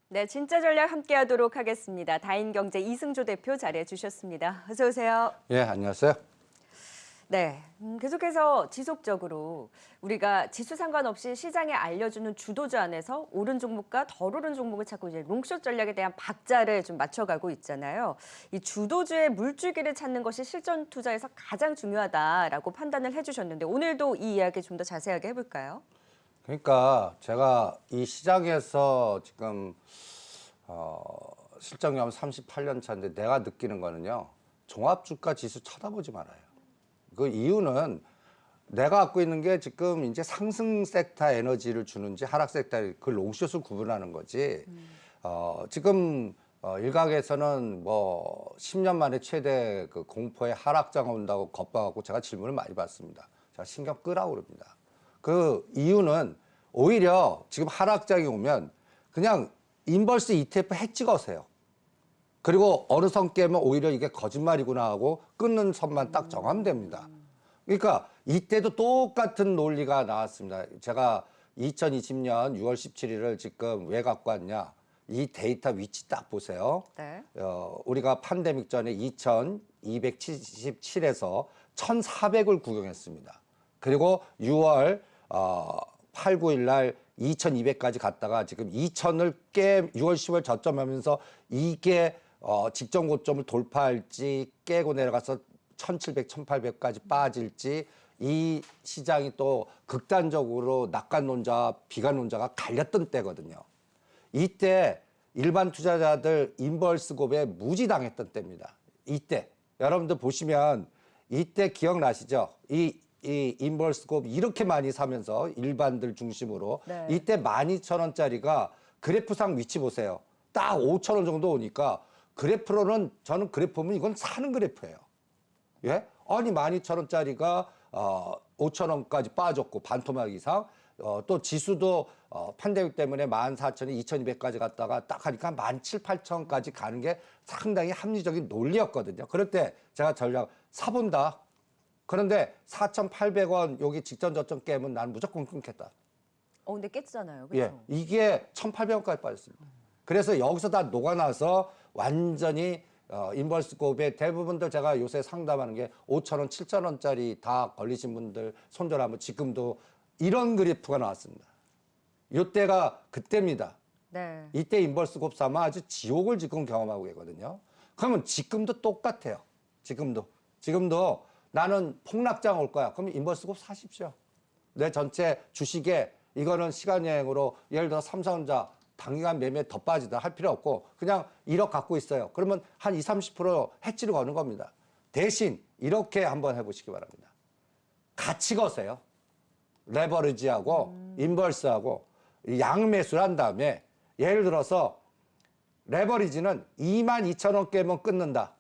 네, 진짜 전략 함께하도록 하겠습니다. 다인경제 이승조 대표 자리해 주셨습니다. 어서 오세요. 예, 안녕하세요. 네, 계속해서 지속적으로 우리가 지수 상관없이 시장에 알려주는 주도주 안에서 오른 종목과 덜 오른 종목을 찾고 이제 롱숏 전략에 대한 박자를 좀 맞춰가고 있잖아요. 이 주도주의 물줄기를 찾는 것이 실전 투자에서 가장 중요하다라고 판단을 해주셨는데 오늘도 이 이야기 좀 더 자세하게 해볼까요? 그러니까 제가 이 시장에서 지금 실전 경험 38년 차인데 내가 느끼는 거는요. 종합주가 지수 쳐다보지 말아요. 그 이유는 내가 갖고 있는 게 지금 이제 상승 섹터 에너지를 주는지 하락 섹터 그 롱숏을 구분하는 거지. 지금 일각에서는 뭐 10년 만에 최대 그 공포의 하락장가 온다고 겁박하고 제가 질문을 많이 받습니다. 제가 신경 끄라고 그럽니다. 그 이유는 오히려 지금 하락장이 오면 그냥 인버스 ETF 해치 거세요. 그리고 어느 선 깨면 오히려 이게 거짓말이구나 하고 끊는 선만 딱 정하면 됩니다. 그러니까 이때도 똑같은 논리가 나왔습니다. 제가 2020년 6월 17일을 지금 왜 갖고 왔냐. 이 데이터 위치 딱 보세요. 네. 우리가 팬데믹 전에 2277에서 1400을 구경했습니다. 그리고 6월 8, 9일 날 2200까지 갔다가 지금 2000을 6월 10월 저점하면서 이게 직전 고점을 돌파할지 깨고 내려가서 1700, 1800까지 빠질지 이 시장이 또 극단적으로 낙관론자와 비관론자가 갈렸던 때거든요. 이때 일반 투자자들 인버스 곱에 무지당했던 때입니다. 이때 여러분들 보시면 이때 기억나시죠? 이 인버스 곱 이렇게 많이 사면서 일반들 중심으로 네. 이때 12,000원짜리가 그래프상 위치 보세요. 딱 5,000원 정도 오니까 그래프로는 저는 그래프 보면 이건 사는 그래프예요. 예? 아니 12,000원짜리가 5,000원까지 빠졌고 반토막 이상 또 지수도 팬데믹 때문에 14,000원, 2,200까지 갔다가 딱 하니까 17,000, 8,000원까지 가는 게 상당히 합리적인 논리였거든요. 그럴 때 제가 전략 사본다. 그런데 4,800원 여기 직전 저점 깨면 난 무조건 끊겠다. 근데 깼잖아요. 예, 그렇죠? 이게 1,800원까지 빠졌습니다. 그래서 여기서 다 녹아나서 완전히 인버스 곱에 대부분들 제가 요새 상담하는 게 5,000원, 7,000원짜리 다 걸리신 분들 손절하면 지금도 이런 그래프가 나왔습니다. 이때가 그때입니다. 네. 이때 인버스 곱 사면 아주 지옥을 지금 경험하고 계거든요. 그러면 지금도 똑같아요. 지금도 나는 폭락장 올 거야. 그럼 인버스 곱 사십시오. 내 전체 주식에 이거는 시간 여행으로 예를 들어 삼성전자 단기간 매매 더 빠지다 할 필요 없고 그냥 1억 갖고 있어요. 그러면 한 20, 30% 해치를 거는 겁니다. 대신 이렇게 한번 해보시기 바랍니다. 같이 거세요. 레버리지하고 인버스하고 양매수를 한 다음에 예를 들어서 레버리지는 22,000원 깨면 끊는다.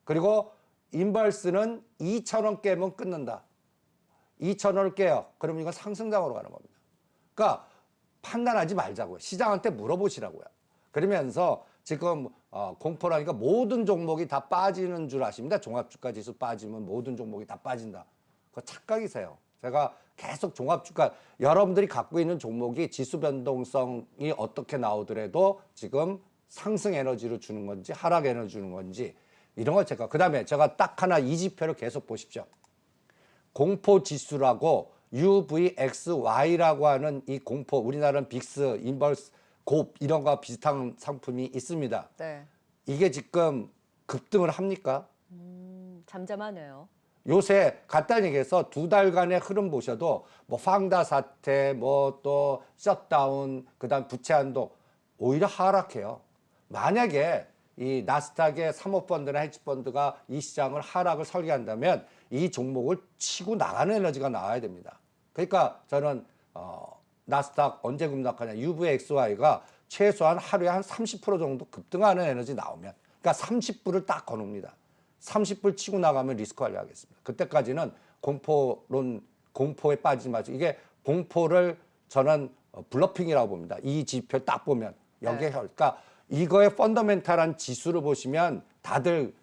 그리고 인버스는 2,000원 깨면 끊는다. 2,000원을 깨요. 그러면 이건 상승장으로 가는 겁니다. 그러니까 판단하지 말자고요. 시장한테 물어보시라고요. 그러면서 지금 공포라니까 모든 종목이 다 빠지는 줄 아십니다. 종합주가 지수 빠지면 모든 종목이 다 빠진다. 그거 착각이세요. 제가 계속 종합주가 여러분들이 갖고 있는 종목이 지수 변동성이 어떻게 나오더라도 지금 상승 에너지를 주는 건지 하락 에너지 주는 건지 이런 거 제가 그다음에 제가 딱 하나 이 지표를 계속 보십시오. 공포 지수라고 UVXY라고 하는 이 공포 우리나라는 빅스, 인버스, 곱 이런 거와 비슷한 상품이 있습니다. 네. 이게 지금 급등을 합니까? 잠잠하네요. 요새 간단히 얘기해서 2달간의 흐름 보셔도 뭐 황다 사태, 뭐 또 셧다운, 그다음 부채 한도 오히려 하락해요. 만약에 이 나스닥의 사모펀드나 헤지펀드가 이 시장을 하락을 설계한다면 이 종목을 치고 나가는 에너지가 나와야 됩니다. 그러니까 저는 나스닥 언제 급락하냐 UVXY가 최소한 하루에 한 30% 정도 급등하는 에너지 나오면 그러니까 30불을 딱 거놉니다. 30불 치고 나가면 리스크 관리하겠습니다. 그때까지는 공포에 빠지지 마시고 이게 공포를 저는 블러핑이라고 봅니다. 이 지표 딱 보면 여기에 그러니까 이거의 펀더멘탈한 지수를 보시면 다들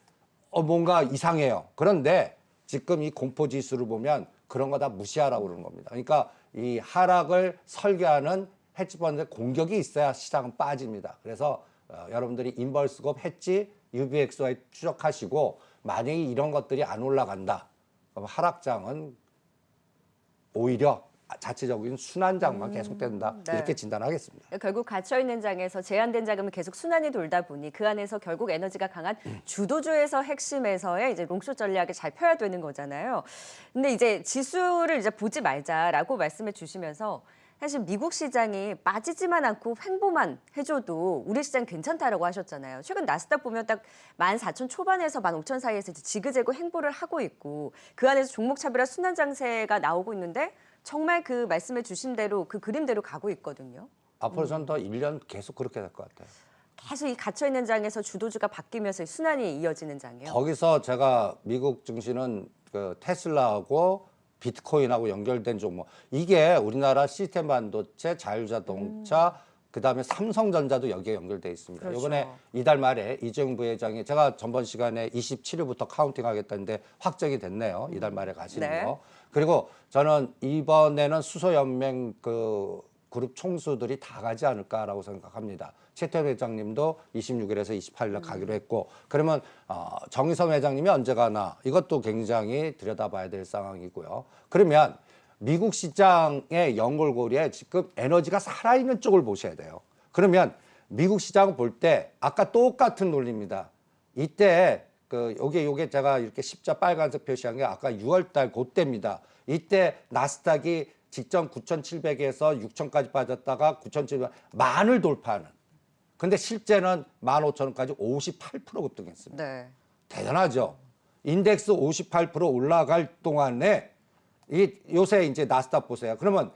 뭔가 이상해요. 그런데 지금 이 공포 지수를 보면 그런 거 다 무시하라고 그러는 겁니다. 그러니까 이 하락을 설계하는 헤지펀드에 공격이 있어야 시장은 빠집니다. 그래서 여러분들이 인벌스곱, 헤지, UBXY 추적하시고 만약에 이런 것들이 안 올라간다. 그럼 하락장은 오히려 자체적인 순환장만 계속된다. 네. 이렇게 진단하겠습니다. 결국 갇혀있는 장에서 제한된 자금이 계속 순환이 돌다 보니 그 안에서 결국 에너지가 강한 주도주에서 핵심에서의 이제 롱숏 전략을 잘 펴야 되는 거잖아요. 근데 이제 지수를 이제 보지 말자라고 말씀해 주시면서 사실 미국 시장이 빠지지만 않고 횡보만 해줘도 우리 시장 괜찮다라고 하셨잖아요. 최근 나스닥 보면 딱 14,000 초반에서 15,000 사이에서 이제 지그재그 횡보를 하고 있고 그 안에서 종목 차별화 순환 장세가 나오고 있는데 정말 그 말씀해 주신 대로 그 그림대로 가고 있거든요. 앞으로 저는 더 1년 계속 그렇게 될 것 같아요. 계속 이 갇혀있는 장에서 주도주가 바뀌면서 순환이 이어지는 장이에요. 거기서 제가 미국 증시는 그 테슬라하고 비트코인하고 연결된 종목. 이게 우리나라 시스템 반도체, 자율자동차, 그다음에 삼성전자도 여기에 연결돼 있습니다. 그렇죠. 이번에 이달 말에 이재용 부회장이 제가 전번 시간에 27일부터 카운팅 하겠다는데 확정이 됐네요. 이달 말에 가시는 네. 거. 그리고 저는 이번에는 수소연맹 그 그룹 총수들이 다 가지 않을까라고 생각합니다. 최태원 회장님도 26일에서 28일 날 가기로 했고, 그러면 정의선 회장님이 언제 가나 이것도 굉장히 들여다봐야 될 상황이고요. 그러면 미국 시장의 연골고리에 지금 에너지가 살아있는 쪽을 보셔야 돼요. 그러면 미국 시장을 볼 때 아까 똑같은 논리입니다. 이때 요게 제가 이렇게 십자 빨간색 표시한 게 아까 6월달 그때입니다. 이때 나스닥이 직전 9,700에서 6,000까지 빠졌다가 9,700 만을 돌파하는. 근데 실제는 15,000원까지 58% 급등했습니다. 네. 대단하죠. 인덱스 58% 올라갈 동안에 요새 이제 나스닥 보세요. 그러면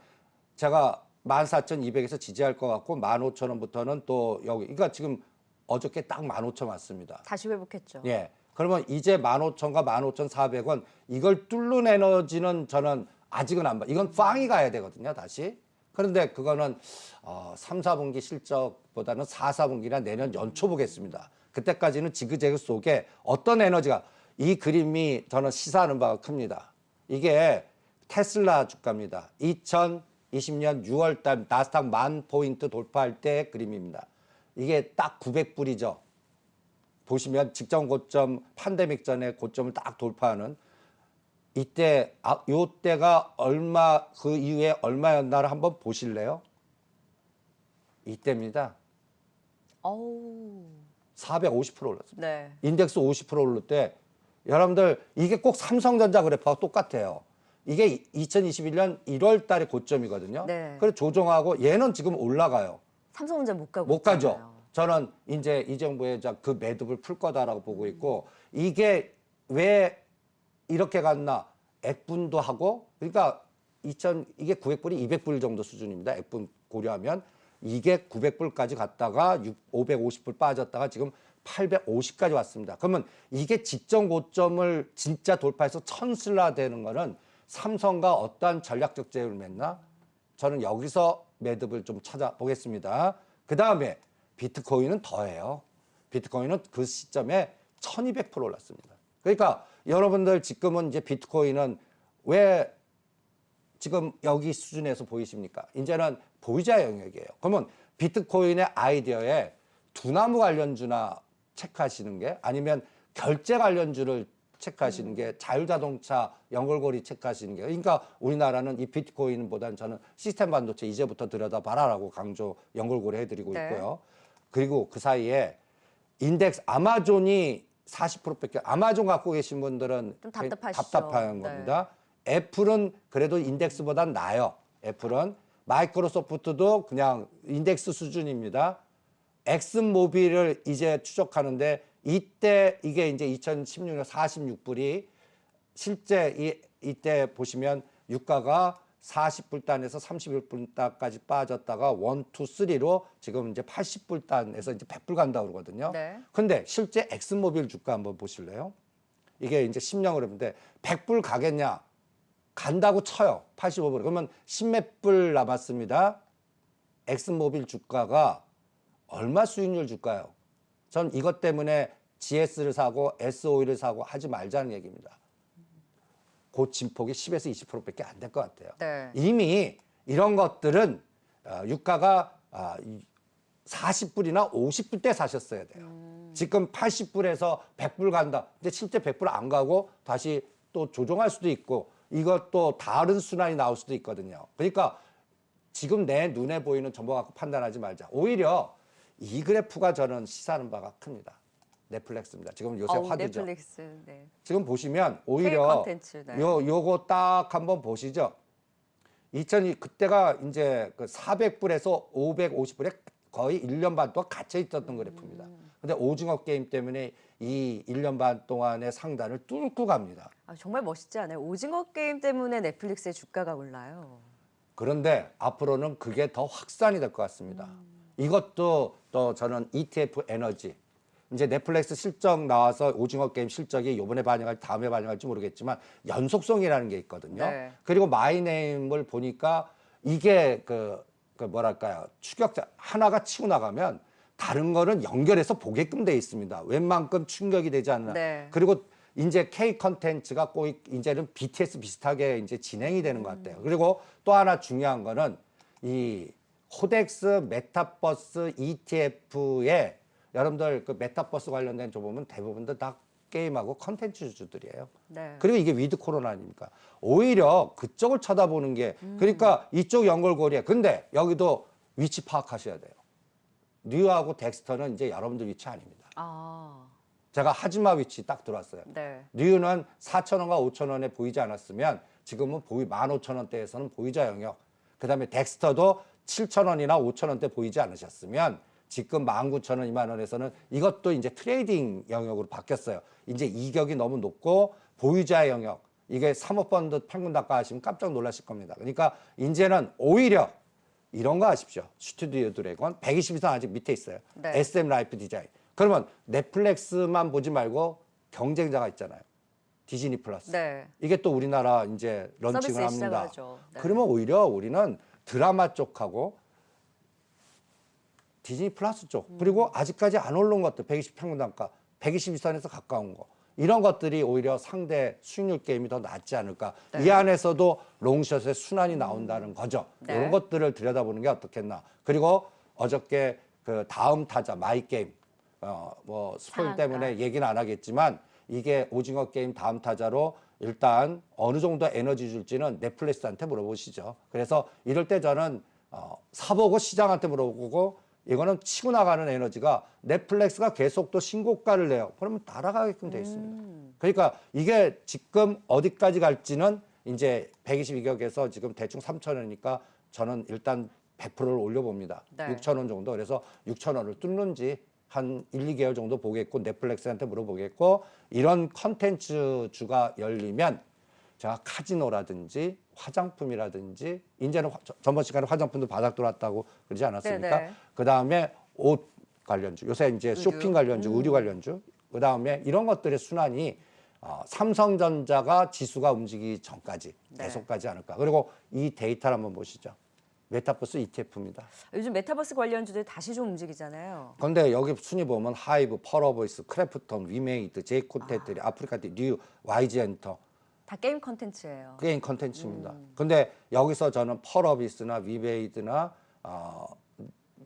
제가 14,200에서 지지할 것 같고 15,000원부터는 또 여기 그러니까 지금 어저께 딱 15,000 왔습니다. 다시 회복했죠. 예. 그러면 이제 15,000과 15,400원 이걸 뚫는 에너지는 저는 아직은 안 봐. 이건 빵이 가야 되거든요, 다시. 그런데 그거는 3, 4분기 실적보다는 4, 4분기나 내년 연초 보겠습니다. 그때까지는 지그재그 속에 어떤 에너지가 이 그림이 저는 시사하는 바가 큽니다. 이게 테슬라 주가입니다. 2020년 6월 달 나스닥 10,000포인트 돌파할 때의 그림입니다. 이게 딱 900불이죠. 보시면 직전 고점, 팬데믹 전에 고점을 딱 돌파하는 이때 요 때가 얼마 그 이후에 얼마였나를 한번 보실래요? 이때입니다. 어우. 450% 올랐습니다. 네. 인덱스 50% 오를 때 여러분들 이게 꼭 삼성전자 그래프와 똑같아요. 이게 2021년 1월 달에 고점이거든요. 네. 그래서 조정하고 얘는 지금 올라가요. 삼성전자 못 가고 못 가죠. 있잖아요. 저는 이제 이재용 부회장 그 매듭을 풀 거다라고 보고 있고 이게 왜 이렇게 갔나? 액분도 하고 그러니까 이게 900불이 200불 정도 수준입니다. 액분 고려하면 이게 900불까지 갔다가 550불 빠졌다가 지금 850까지 왔습니다. 그러면 이게 직전 고점을 진짜 돌파해서 천슬라 되는 거는 삼성과 어떠한 전략적 제휴를 맺나? 저는 여기서 매듭을 좀 찾아보겠습니다. 그 다음에 비트코인은 더해요. 비트코인은 그 시점에 1200% 올랐습니다. 그러니까 여러분들 지금은 이제 비트코인은 왜 지금 여기 수준에서 보이십니까? 이제는 보유자 영역이에요. 그러면 비트코인의 아이디어에 두나무 관련주나 체크하시는 게 아니면 결제 관련주를 체크하시는 게 자율자동차 연결고리 체크하시는 게 그러니까 우리나라는 이 비트코인보다는 저는 시스템 반도체 이제부터 들여다봐라라고 강조 연결고리 해드리고 네. 있고요. 그리고 그 사이에 인덱스 아마존이 40%밖에 아마존 갖고 계신 분들은 좀 답답하시죠. 답답한 네. 겁니다. 애플은 그래도 인덱스보단 나아요. 애플은 마이크로소프트도 그냥 인덱스 수준입니다. 엑슨모빌을 이제 추적하는데 이때 이게 이제 2016년 46불이 실제 이때 보시면 유가가 40불단에서 31불단까지 빠졌다가 1, 2, 3로 지금 이제 80불단에서 이제 100불 간다 그러거든요. 네. 근데 실제 엑슨모빌 주가 한번 보실래요? 이게 이제 10년으로 했는데 100불 가겠냐? 간다고 쳐요. 85불. 그러면 10몇 불 남았습니다. 엑슨모빌 주가가 얼마 수익률 줄까요? 전 이것 때문에 GS를 사고 S-오일을 사고 하지 말자는 얘기입니다. 그 진폭이 10에서 20%밖에 안 될 것 같아요. 네. 이미 이런 것들은 유가가 40불이나 50불 때 사셨어야 돼요. 지금 80불에서 100불 간다. 근데 실제 100불 안 가고 다시 또 조정할 수도 있고 이것도 다른 순환이 나올 수도 있거든요. 그러니까 지금 내 눈에 보이는 정보 갖고 판단하지 말자. 오히려 이 그래프가 저는 시사하는 바가 큽니다. 넷플릭스입니다. 지금 요새 화두죠. 넷플릭스. 네. 지금 보시면 오히려 K-콘텐츠, 네. 요거 딱 한번 보시죠. 2002 그때가 이제 그 400불에서 550불에 거의 1년 반 동안 갇혀 있었던 그래프입니다. 근데 오징어 게임 때문에 이 1년 반 동안의 상단을 뚫고 갑니다. 정말 멋있지 않아요? 오징어 게임 때문에 넷플릭스의 주가가 올라요. 그런데 앞으로는 그게 더 확산이 될 것 같습니다. 이것도 또 저는 ETF 에너지 이제 넷플릭스 실적 나와서 오징어 게임 실적이 이번에 반영할지 다음에 반영할지 모르겠지만 연속성이라는 게 있거든요. 네. 그리고 마이네임을 보니까 이게 그 뭐랄까요 추격자 하나가 치고 나가면 다른 거는 연결해서 보게끔 돼 있습니다. 웬만큼 충격이 되지 않나. 네. 그리고 이제 K 컨텐츠가 꼭 이제는 BTS 비슷하게 이제 진행이 되는 것 같아요. 그리고 또 하나 중요한 거는 이 코덱스 메타버스 ETF에 여러분들 그 메타버스 관련된 저 보면 대부분 다 게임하고 컨텐츠 주주들이에요. 네. 그리고 이게 위드 코로나 아닙니까? 오히려 그쪽을 쳐다보는 게 그러니까 이쪽 연결고리에 근데 여기도 위치 파악하셔야 돼요. 뉴하고 덱스터는 이제 여러분들 위치 아닙니다. 제가 하지마 위치 딱 들어왔어요. 네. 뉴는 4,000원과 5,000원에 보이지 않았으면 지금은 15,000원대에서는 보이자 영역. 그다음에 덱스터도 7,000원이나 5,000원대 보이지 않으셨으면 지금 19,000원, 2만 원에서는 이것도 이제 트레이딩 영역으로 바뀌었어요. 이제 이격이 너무 높고 보유자 영역. 이게 사모펀드 평균 단가 하시면 깜짝 놀라실 겁니다. 그러니까 이제는 오히려 이런 거 아십시오. 스튜디오 드래곤 120 이상 아직 밑에 있어요. 네. SM 라이프 디자인. 그러면 넷플릭스만 보지 말고 경쟁자가 있잖아요. 디즈니 플러스. 네. 이게 또 우리나라 이제 런칭을 서비스에 합니다. 시작을 하죠. 네. 그러면 오히려 우리는 드라마 쪽하고 디즈니 플러스 쪽 그리고 아직까지 안 오른 것들 120 평균 단가 120 이선에서 가까운 거 이런 것들이 오히려 상대 수익률 게임이 더 낫지 않을까. 네. 이 안에서도 롱숏의 순환이 나온다는 거죠. 네. 이런 것들을 들여다보는 게 어떻겠나. 그리고 어저께 그 다음 타자 마이 게임 뭐 스포일 상한가. 때문에 얘기는 안 하겠지만 이게 오징어 게임 다음 타자로 일단 어느 정도 에너지 줄지는 넷플릭스한테 물어보시죠. 그래서 이럴 때 저는 사보고 시장한테 물어보고 이거는 치고 나가는 에너지가 넷플릭스가 계속 또 신고가를 내요. 그러면 따라가게끔 돼 있습니다. 그러니까 이게 지금 어디까지 갈지는 이제 122격에서 지금 대충 3,000원이니까 저는 일단 100%를 올려봅니다. 네. 6,000원 정도. 그래서 6,000원을 뚫는지 한 1, 2개월 정도 보겠고 넷플릭스한테 물어보겠고 이런 컨텐츠 주가 열리면 제가 카지노라든지 화장품이라든지 이제는 전번 시간에 화장품도 바닥 돌았다고 그러지 않았습니까? 네네. 그다음에 옷 관련주 요새 이제 의류. 쇼핑 관련주 의류 관련주 그다음에 이런 것들의 순환이 삼성전자가 지수가 움직이기 전까지 네. 계속 가지 않을까. 그리고 이 데이터를 한번 보시죠. 메타버스 ETF입니다. 요즘 메타버스 관련주들 다시 좀 움직이잖아요. 그런데 여기 순위 보면 하이브, 펄어보이스, 크래프톤, 위메이드, 제이코테트리, 아프리카티, 뉴, YG엔터 다 게임 컨텐츠예요. 게임 컨텐츠입니다. 근데 여기서 저는 펄어비스나 위메이드나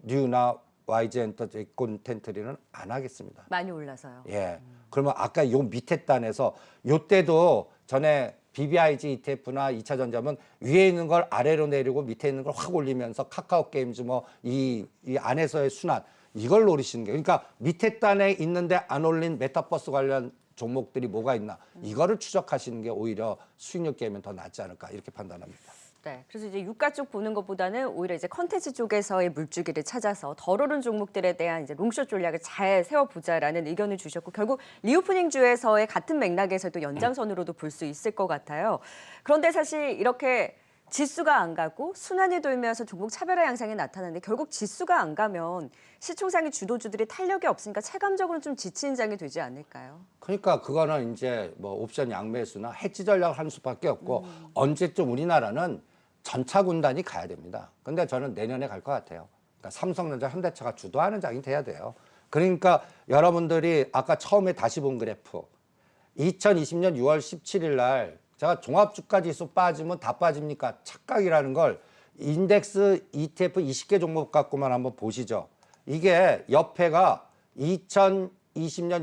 뉴나 YG엔터, 제이코테트리는 안 하겠습니다. 많이 올라서요. 예. 그러면 아까 요 밑에 단에서 요때도 전에 BBIG ETF나 2차 전자면 위에 있는 걸 아래로 내리고 밑에 있는 걸 확 올리면서 카카오 게임즈 뭐 이 안에서의 순환 이걸 노리시는 게 그러니까 밑에 단에 있는데 안 올린 메타버스 관련 종목들이 뭐가 있나 이거를 추적하시는 게 오히려 수익률 게임은 더 낫지 않을까 이렇게 판단합니다. 네, 그래서 이제 유가 쪽 보는 것보다는 오히려 이제 컨텐츠 쪽에서의 물주기를 찾아서 덜 오른 종목들에 대한 이제 롱숏 전략을 잘 세워보자라는 의견을 주셨고 결국 리오프닝 주에서의 같은 맥락에서도 연장선으로도 볼 수 있을 것 같아요. 그런데 사실 이렇게 지수가 안 가고 순환이 돌면서 종목 차별화 양상이 나타나는데 결국 지수가 안 가면 시총상의 주도주들이 탄력이 없으니까 체감적으로 좀 지친 장이 되지 않을까요? 그러니까 그거는 이제 뭐 옵션 양매수나 해지 전략을 할 수밖에 없고 언제쯤 우리나라는 전차 군단이 가야 됩니다. 근데 저는 내년에 갈 것 같아요. 그러니까 삼성전자, 현대차가 주도하는 장이 돼야 돼요. 그러니까 여러분들이 아까 처음에 다시 본 그래프 2020년 6월 17일 날 제가 종합주가지수 빠지면 다 빠집니까? 착각이라는 걸 인덱스 ETF 20개 종목 갖고만 한번 보시죠. 이게 옆에가 2020년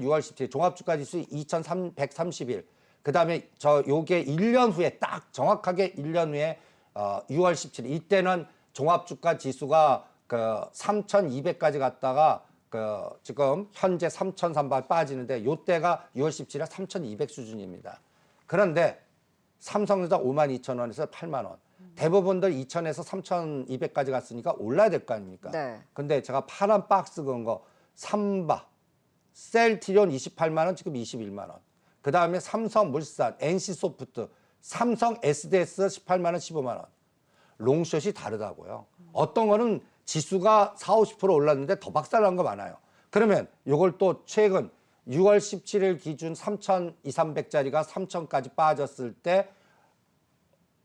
6월 17일 종합주가지수 2131. 그다음에 요게 1년 후에 딱 정확하게 1년 후에 6월 17일 이때는 종합주가 지수가 그 3,200까지 갔다가 그 지금 현재 3,300 빠지는데 요때가 6월 17일에 3,200 수준입니다. 그런데 삼성전자 52,000원에서 8만 원. 대부분들 2,000에서 3,200까지 갔으니까 올라야 될 거 아닙니까? 네. 근데 제가 파란 박스 그은 거 삼바 셀트리온 28만 원 지금 21만 원. 그다음에 삼성물산, NC소프트, 삼성 SDS 18만 원, 15만 원. 롱숏이 다르다고요. 어떤 거는 지수가 4, 50% 올랐는데 더 박살난 거 많아요. 그러면 이걸 또 최근 6월 17일 기준 3,200~300짜리가 3,000까지 빠졌을 때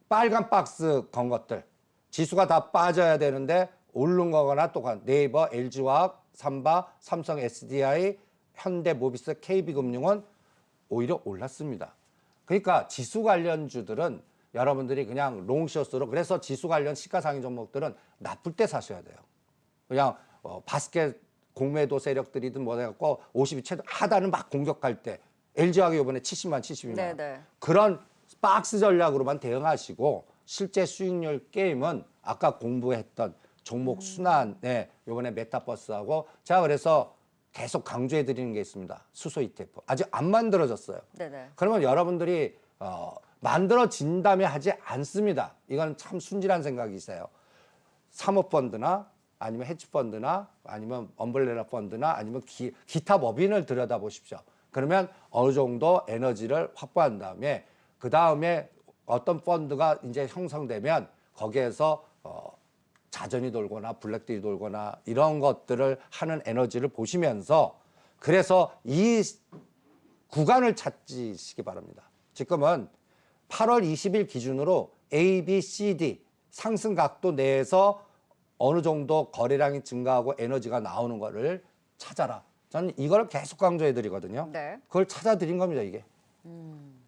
빨간 박스 건 것들 지수가 다 빠져야 되는데 오른 거거나 또 네이버, LG화학, 삼바, 삼성 SDI, 현대모비스, KB금융은 오히려 올랐습니다. 그러니까 지수 관련주들은 여러분들이 그냥 롱숏으로 그래서 지수 관련 시가상위 종목들은 나쁠 때 사셔야 돼요. 그냥 바스켓 공매도 세력들이든 뭐 해갖고 50이 최대 하단을 막 공격할 때 LG화학이 이번에 70만 72만 원. 네네. 그런 박스 전략으로만 대응하시고 실제 수익률 게임은 아까 공부했던 종목 순환에 이번에 메타버스하고 제가 그래서 계속 강조해 드리는 게 있습니다. 수소 ETF. 아직 안 만들어졌어요. 네네. 그러면 여러분들이 만들어진 다음에 하지 않습니다. 이건 참 순진한 생각이세요. 사모펀드나 아니면 헤지펀드나 아니면 엄블레라 펀드나 아니면 기타 법인을 들여다보십시오. 그러면 어느 정도 에너지를 확보한 다음에 그 다음에 어떤 펀드가 이제 형성되면 거기에서 자전이 돌거나 블랙들이 돌거나 이런 것들을 하는 에너지를 보시면서 그래서 이 구간을 찾으시기 바랍니다. 지금은 8월 20일 기준으로 A, B, C, D 상승 각도 내에서 어느 정도 거래량이 증가하고 에너지가 나오는 거를 찾아라. 저는 이걸 계속 강조해 드리거든요. 네. 그걸 찾아드린 겁니다, 이게.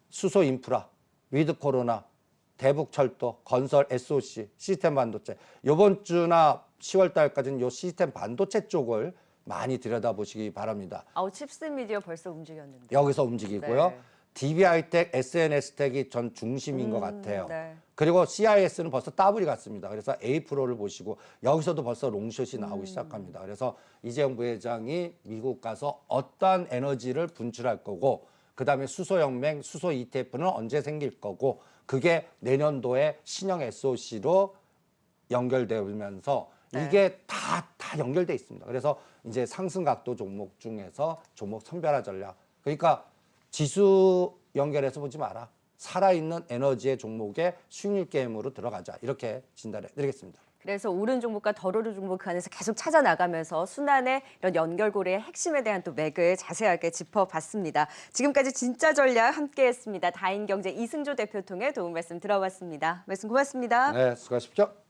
수소 인프라, 위드 코로나, 대북철도, 건설, SOC, 시스템 반도체. 이번 주나 10월 달까지는 요 시스템 반도체 쪽을 많이 들여다보시기 바랍니다. 칩스 미디어 벌써 움직였는데. 여기서 움직이고요. 네. DBI텍, SNS텍이 전 중심인 것 같아요. 네. 그리고 CIS는 벌써 더블이 갔습니다. 그래서 A+를 보시고 여기서도 벌써 롱숏이 나오기 시작합니다. 그래서 이재용 부회장이 미국 가서 어떠한 에너지를 분출할 거고 그다음에 수소연맹, 수소 ETF는 언제 생길 거고 그게 내년도에 신형 SOC로 연결되면서 네. 이게 다 연결돼 있습니다. 그래서 이제 상승 각도 종목 중에서 종목 선별화 전략. 그러니까 지수 연결해서 보지 마라. 살아있는 에너지의 종목에 수익률 게임으로 들어가자. 이렇게 진단해 드리겠습니다. 그래서 오른 종목과 덜 오른 종목 그 안에서 계속 찾아 나가면서 순환의 이런 연결고리의 핵심에 대한 또 맥을 자세하게 짚어봤습니다. 지금까지 진짜 전략 함께했습니다. 다인경제 이승조 대표 통해 도움 말씀 들어봤습니다. 말씀 고맙습니다. 네, 수고하십시오.